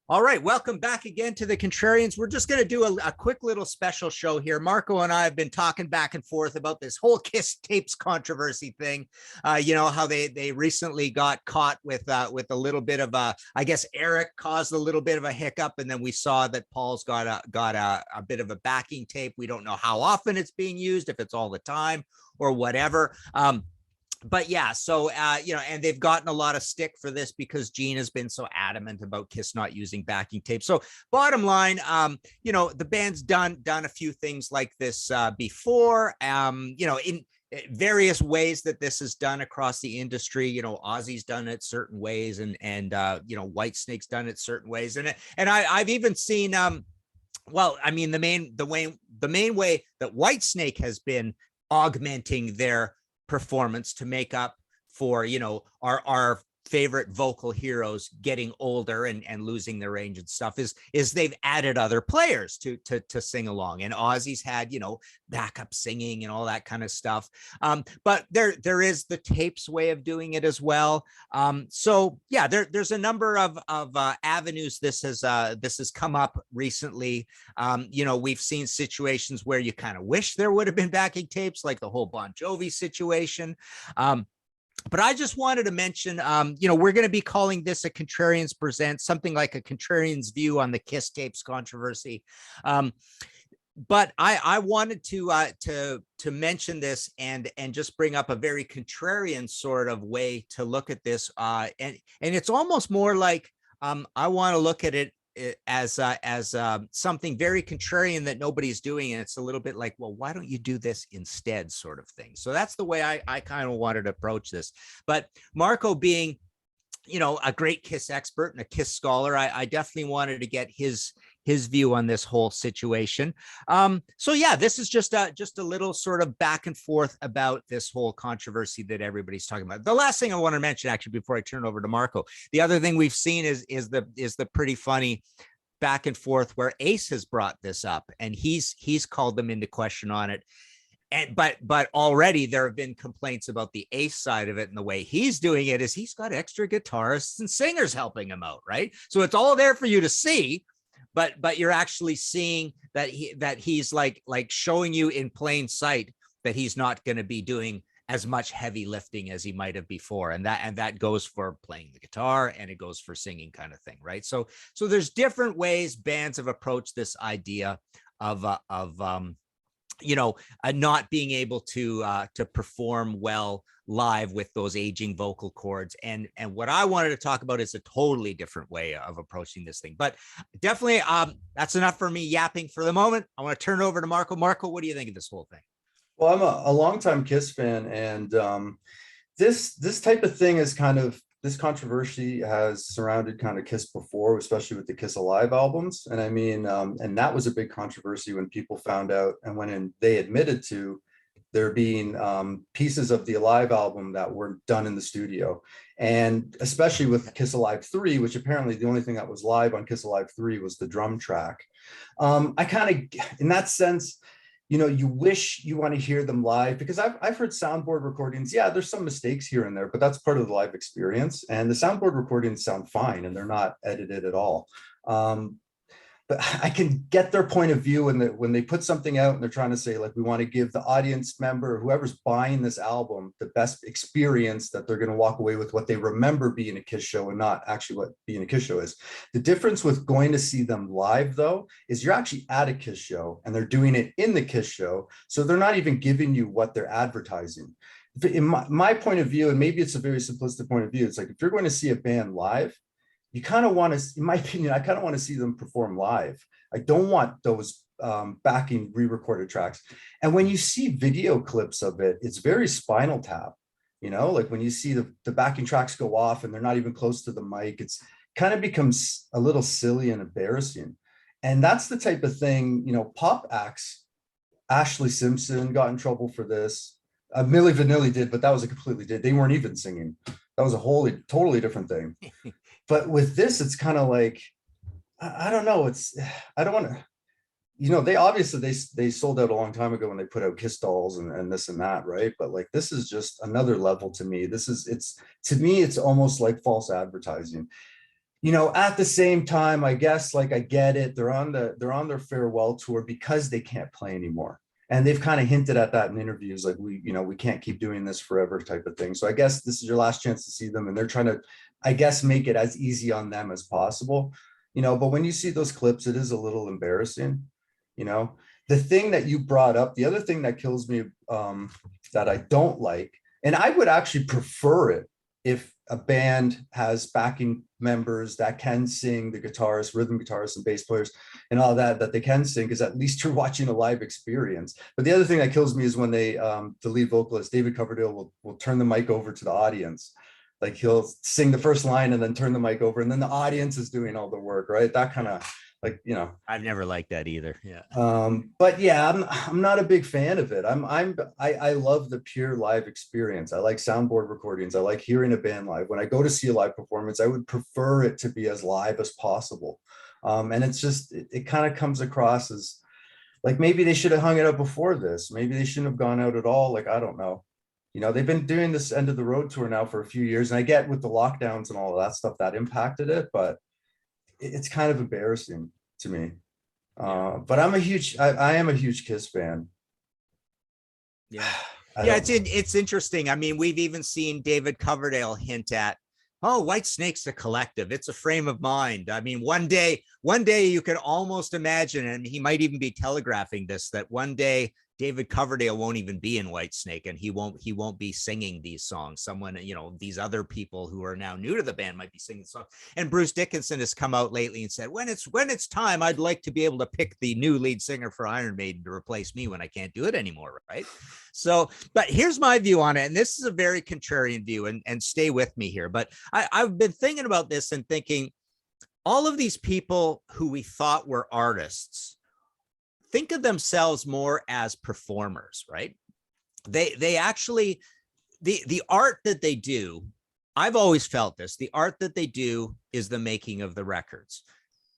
All right, welcome back again to the Contrarians. We're just going to do a quick little special show here. Marco and I have been talking back and forth about this whole Kiss tapes controversy thing. You know how they recently got caught with a little bit of a, I guess Eric caused a little bit of a hiccup, and then we saw that Paul's got a bit of a backing tape. We don't know how often it's being used, if it's all the time or whatever. But yeah, so and they've gotten a lot of stick for this because Gene has been so adamant about Kiss not using backing tape. So bottom line, the band's done a few things like this before, in various ways that this is done across the industry. Ozzy's done it certain ways, and Whitesnake's done it certain ways, and I've even seen the main way that Whitesnake has been augmenting their performance to make up for our favorite vocal heroes getting older and losing their range and stuff is they've added other players to sing along, and Ozzy's had backup singing and all that kind of stuff, but there is the tapes way of doing it as well. So yeah, there's a number of avenues this has come up recently. We've seen situations where you kind of wish there would have been backing tapes, like the whole Bon Jovi situation. But I just wanted to mention, we're going to be calling this a Contrarians Present, something like a Contrarians view on the Kiss tapes controversy. But I wanted to mention this and just bring up a very contrarian sort of way to look at this. And it's almost more like I want to look at it as something very contrarian that nobody's doing, and it's a little bit like, well, why don't you do this instead, sort of thing. So that's the way I kind of wanted to approach this. But Marco, being a great Kiss expert and a Kiss scholar, I definitely wanted to get his view on this whole situation. So yeah, this is just a little sort of back and forth about this whole controversy that everybody's talking about. The last thing I want to mention, actually, before I turn it over to Marco, the other thing we've seen is the pretty funny back and forth where Ace has brought this up, and he's called them into question on it. But already there have been complaints about the Ace side of it, and the way he's doing it is he's got extra guitarists and singers helping him out, right? So it's all there for you to see, but you're actually seeing that he's like showing you in plain sight that he's not going to be doing as much heavy lifting as he might have before, and that goes for playing the guitar, and it goes for singing, kind of thing, right? So there's different ways bands have approached this idea of not being able to perform well live with those aging vocal cords. And what I wanted to talk about is a totally different way of approaching this thing. But definitely, that's enough for me yapping for the moment. I want to turn it over to Marco. Marco, what do you think of this whole thing? Well, I'm a longtime Kiss fan, and this type of thing is this controversy has surrounded kind of Kiss before, especially with the Kiss Alive albums. And I mean, and that was a big controversy when people found out and when they admitted to there being pieces of the Alive album that were done in the studio. And especially with Kiss Alive 3, which apparently the only thing that was live on Kiss Alive 3 was the drum track. I kind of, in that sense, you wish you want to hear them live, because I've heard soundboard recordings. Yeah, there's some mistakes here and there, but that's part of the live experience. And the soundboard recordings sound fine, and they're not edited at all. But I can get their point of view when they put something out and they're trying to say, like, we want to give the audience member, whoever's buying this album, the best experience, that they're going to walk away with what they remember being a Kiss show and not actually what being a Kiss show is. The difference with going to see them live, though, is you're actually at a Kiss show and they're doing it in the Kiss show. So they're not even giving you what they're advertising. In my point of view, and maybe it's a very simplistic point of view, it's like, if you're going to see a band live, you kind of want to, in my opinion, I kind of want to see them perform live. I don't want those backing re-recorded tracks. And when you see video clips of it, it's very Spinal Tap. Like when you see the backing tracks go off and they're not even close to the mic, it's kind of becomes a little silly and embarrassing. And that's the type of thing, pop acts, Ashley Simpson got in trouble for this. Milli Vanilli did, but that was a completely they weren't even singing. That was a totally different thing. But with this, it's kind of like, I don't know. I don't want to, they obviously, they sold out a long time ago when they put out Kiss Dolls and this and that, right? But like, this is just another level to me. To me, it's almost like false advertising. At the same time, I guess, like, I get it. They're on their farewell tour because they can't play anymore. And they've kind of hinted at that in interviews, like, we can't keep doing this forever type of thing. So I guess this is your last chance to see them. And they're trying to, I guess, make it as easy on them as possible. But when you see those clips, it is a little embarrassing. You know, the thing that you brought up, the other thing that kills me, that I don't like, and I would actually prefer it if a band has backing members that can sing, the guitarists, rhythm guitarists, and bass players, and all that they can sing, because at least you're watching a live experience. But the other thing that kills me is when the lead vocalist, David Coverdale, will turn the mic over to the audience. Like, he'll sing the first line and then turn the mic over, and then the audience is doing all the work, right? That kind of, like, I've never liked that either. Yeah. But yeah, I'm not a big fan of it. I love the pure live experience. I like soundboard recordings. I like hearing a band live. When I go to see a live performance, I would prefer it to be as live as possible. And it's just, it kind of comes across as like, maybe they should have hung it up before this. Maybe they shouldn't have gone out at all. Like, I don't know. They've been doing this end of the road tour now for a few years, and I get with the lockdowns and all of that stuff that impacted it, but it's kind of embarrassing to me. But I am a huge Kiss fan. Yeah. Yeah, it's interesting. I mean, we've even seen David Coverdale hint at, oh, Whitesnake's a collective. It's a frame of mind. I mean, one day you could almost imagine, and he might even be telegraphing this, that one day David Coverdale won't even be in Whitesnake, and he won't be singing these songs. Someone, these other people who are now new to the band might be singing songs. And Bruce Dickinson has come out lately and said, when it's time, I'd like to be able to pick the new lead singer for Iron Maiden to replace me when I can't do it anymore, right? So, but here's my view on it, and this is a very contrarian view, and stay with me here. But I've been thinking about this and thinking, all of these people who we thought were artists think of themselves more as performers, right? They actually, the art that they do, I've always felt this, the art that they do is the making of the records.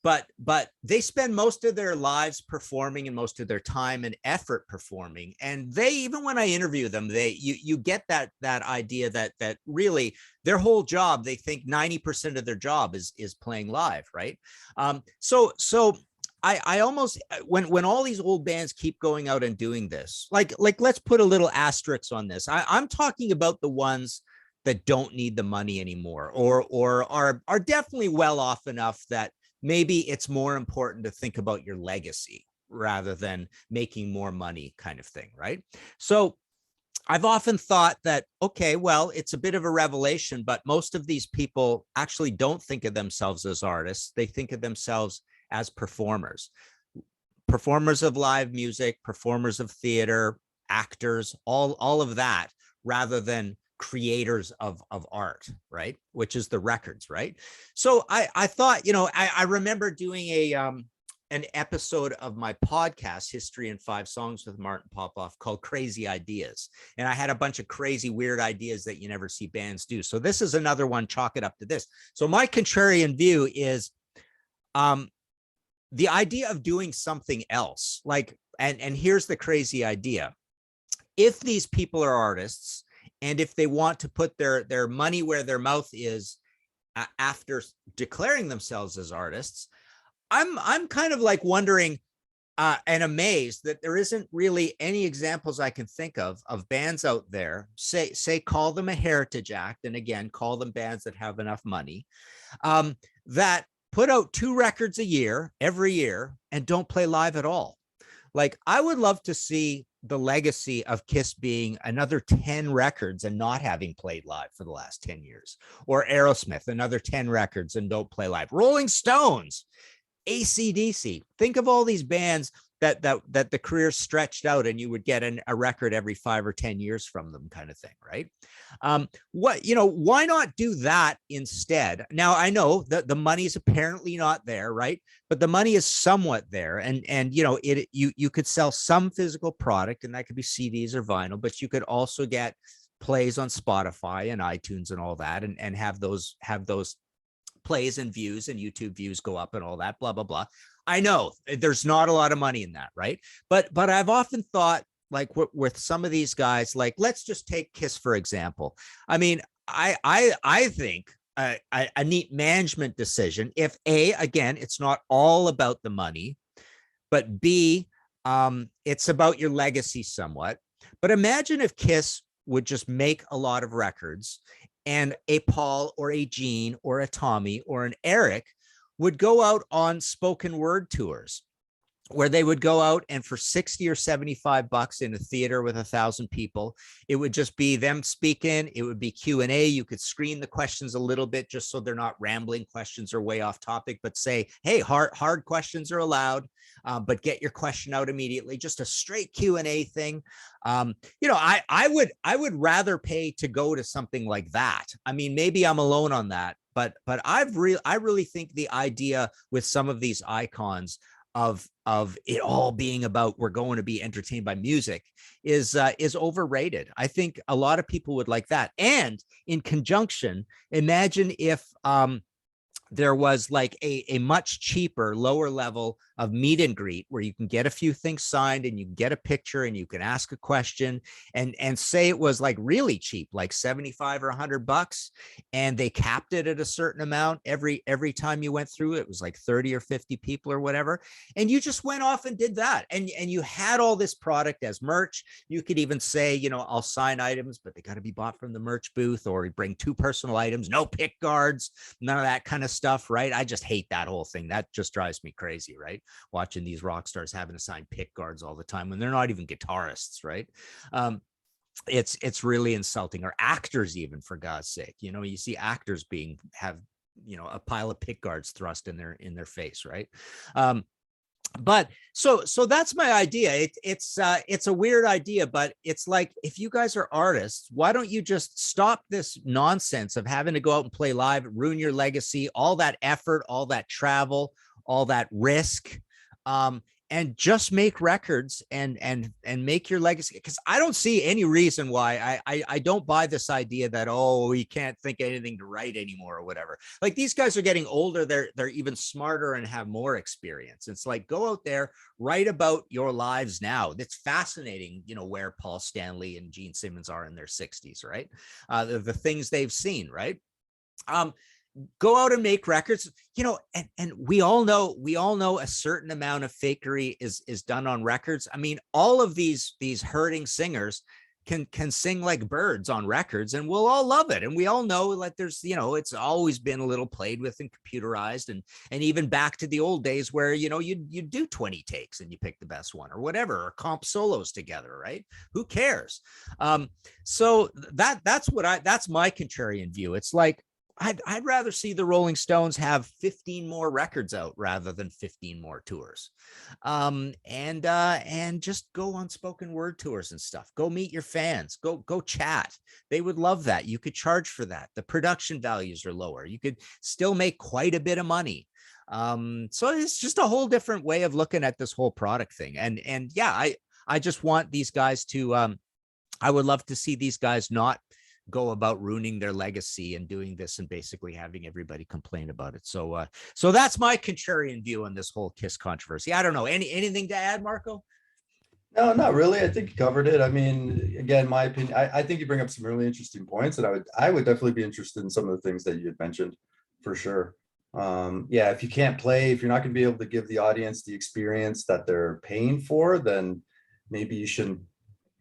But they spend most of their lives performing and most of their time and effort performing. And they, even when I interview them, you get that idea that really their whole job, they think 90% of their job is playing live, right? So I almost, when all these old bands keep going out and doing this, like let's put a little asterisk on this. I'm talking about the ones that don't need the money anymore, or are definitely well off enough that maybe it's more important to think about your legacy rather than making more money, kind of thing, right? So I've often thought that, okay, well, it's a bit of a revelation, but most of these people actually don't think of themselves as artists. They think of themselves as performers of live music, performers of theater, actors, all of that, rather than creators of art, right? Which is the records, right? So I thought, I remember doing an episode of my podcast, History in 5 Songs with Martin Popoff, called Crazy Ideas. And I had a bunch of crazy, weird ideas that you never see bands do. So this is another one, chalk it up to this. So my contrarian view is, the idea of doing something else, like, and here's the crazy idea. If these people are artists, and if they want to put their money where their mouth is after declaring themselves as artists, I'm kind of like wondering and amazed that there isn't really any examples I can think of bands out there, say call them a heritage act, and again, call them bands that have enough money, that put out 2 records a year, every year, and don't play live at all. Like, I would love to see the legacy of Kiss being another 10 records and not having played live for the last 10 years. Or Aerosmith, another 10 records and don't play live. Rolling Stones, AC/DC. Think of all these bands that the career stretched out, and you would get a record every 5 or 10 years from them, kind of thing, right? Why not do that instead? Now, I know that the money's apparently not there, right? But the money is somewhat there, and you could sell some physical product, and that could be CDs or vinyl, but you could also get plays on Spotify and iTunes and all that, and have those plays and views and YouTube views go up and all that, blah, blah, blah. I know there's not a lot of money in that, right? But I've often thought, like, with some of these guys, like, let's just take Kiss, for example. I mean, I think a neat management decision if A, again, it's not all about the money, but B, it's about your legacy somewhat. But imagine if Kiss would just make a lot of records and a Paul or a Gene or a Tommy or an Eric would go out on spoken word tours where they would go out and for 60 or 75 bucks in a theater with 1,000 people, it would just be them speaking. It would be Q&A. You could screen the questions a little bit just so they're not rambling questions or way off topic, but say, hey, hard questions are allowed, but get your question out immediately. Just a straight Q&A thing. I would rather pay to go to something like that. I mean, maybe I'm alone on that, but I really think the idea with some of these icons of it all being about we're going to be entertained by music is overrated. I think a lot of people would like that. And in conjunction, imagine if there was like a much cheaper, lower level of meet and greet where you can get a few things signed and you can get a picture and you can ask a question and say it was like really cheap, like 75 or 100 bucks. And they capped it at a certain amount every time you went through. It was like 30 or 50 people or whatever. And you just went off and did that. And you had all this product as merch. You could even say, I'll sign items, but they got to be bought from the merch booth, or bring 2 personal items, no pick guards, none of that kind of stuff, right? I just hate that whole thing. That just drives me crazy, right? Watching these rock stars having to sign pick guards all the time when they're not even guitarists, right? It's really insulting. Or actors, even, for God's sake. You see actors have a pile of pick guards thrust in their face, right? But so that's my idea. It's a weird idea, but it's like, if you guys are artists, why don't you just stop this nonsense of having to go out and play live, ruin your legacy, all that effort, all that travel, all that risk, and just make records and make your legacy. Because I don't see any reason why I don't buy this idea that, oh, you can't think of anything to write anymore or whatever. Like, these guys are getting older. They're even smarter and have more experience. It's like, go out there, write about your lives now. It's fascinating, where Paul Stanley and Gene Simmons are in their 60s, right? The things they've seen, right? Go out and make records, and we all know a certain amount of fakery is done on records. I mean, all of these hurting singers can sing like birds on records, and we'll all love it. And we all know that there's, it's always been a little played with and computerized, and even back to the old days where, you do 20 takes and you pick the best one or whatever, or comp solos together, right? Who cares? So that's my contrarian view. It's like, I'd rather see the Rolling Stones have 15 more records out rather than 15 more tours, and just go on spoken word tours and stuff. Go meet your fans. Go chat. They would love that. You could charge for that. The production values are lower. You could still make quite a bit of money. So it's just a whole different way of looking at this whole product thing. And yeah, I just want these guys to. I would love to see these guys not go about ruining their legacy and doing this and basically having everybody complain about it. So that's my contrarian view on this whole Kiss controversy. I don't know. Anything to add, Marco? No, not really. I think you covered it. I mean, again, my opinion, I think you bring up some really interesting points, and I would definitely be interested in some of the things that you had mentioned, for sure. Yeah, if you can't play, if you're not going to be able to give the audience the experience that they're paying for, then maybe you shouldn't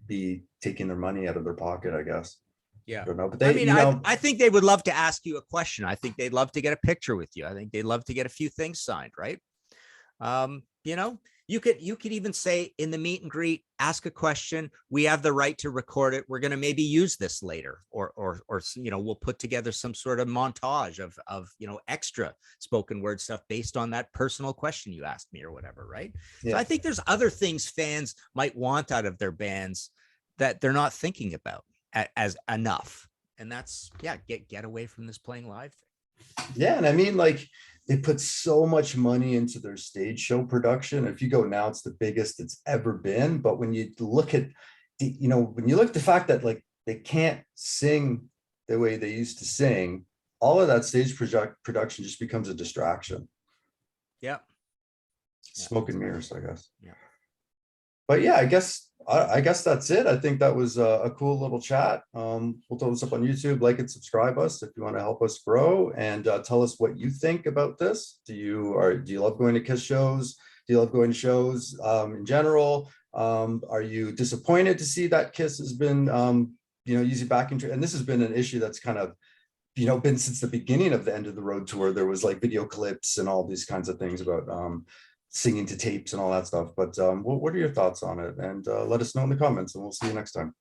be taking their money out of their pocket, I guess. Yeah. I don't know, but I mean, I think they would love to ask you a question. I think they'd love to get a picture with you. I think they'd love to get a few things signed, right? You could even say in the meet and greet, ask a question. We have the right to record it. We're going to maybe use this later, or we'll put together some sort of montage of extra spoken word stuff based on that personal question you asked me or whatever, right? Yeah. So I think there's other things fans might want out of their bands that they're not thinking about as enough. And that's, get away from this playing live thing. Yeah. And I mean, like, they put so much money into their stage show production. If you go now, it's the biggest it's ever been. But when you look at the fact that, like, they can't sing the way they used to sing, all of that stage production just becomes a distraction. Yeah. Smoke and mirrors, I guess. Yeah. but yeah, I guess that's it. I think that was a cool little chat. We'll throw this up on YouTube. Like and subscribe us if you want to help us grow, and tell us what you think about this. Do you love going to KISS shows? Do you love going to shows in general? Are you disappointed to see that KISS has been using backing? And this has been an issue that's kind of been since the beginning of the End of the Road tour. There was like video clips and all these kinds of things about singing to tapes and all that stuff. But what are your thoughts on it? And let us know in the comments, and we'll see you next time.